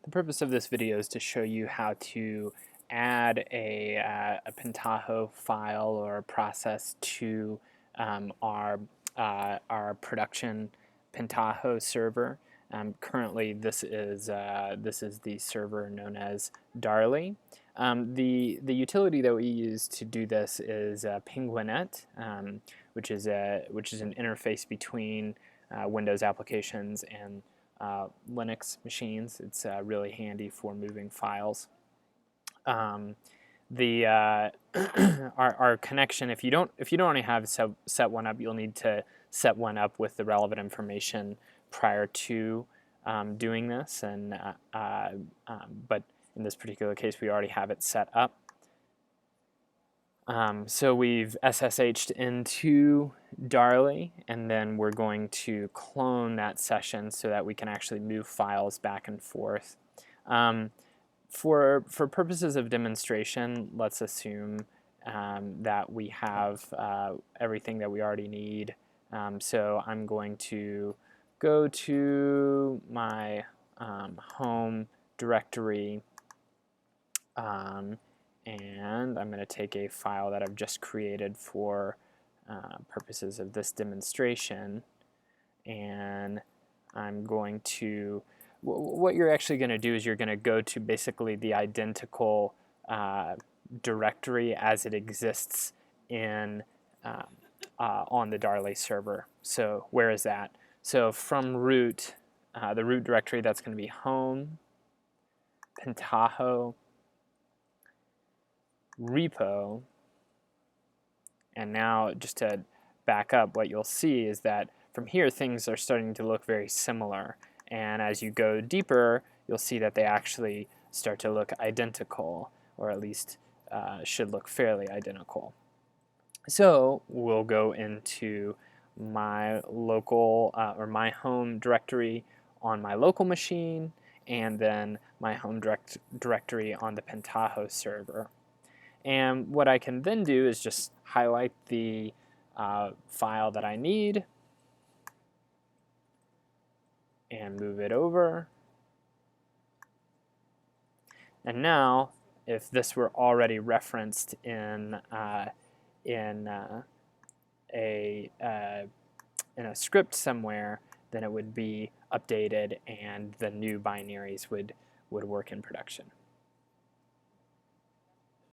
The purpose of this video is to show you how to add a pentaho file or process to our production pentaho server. Currently, this is the server known as Darley. The utility that we use to do this is penguinet, which is an interface between Windows applications and Linux machines. It's really handy for moving files. Our connection, if you don't already have set one up, you'll need to set one up with the relevant information prior to doing this. But in this particular case, we already have it set up. So we've SSH'd into Darley, and then we're going to clone that session so that we can actually move files back and forth. For purposes of demonstration, let's assume that we have everything that we already need. So I'm going to go to my home directory, and I'm going to take a file that I've just created for purposes of this demonstration, and I'm going to, what you're actually going to do is you're going to go to basically the identical directory as it exists in on the Darley server. So where is that? So from root, the root directory, that's going to be home, pentaho, repo, and now just to back up, what you'll see is that from here things are starting to look very similar, and as you go deeper you'll see that they actually start to look identical, or at least should look fairly identical. So we'll go into my local or my home directory on my local machine, and then my home directory on the pentaho server. And what I can then do is just highlight the file that I need and move it over. And now, if this were already referenced in a script somewhere, then it would be updated and the new binaries would work in production.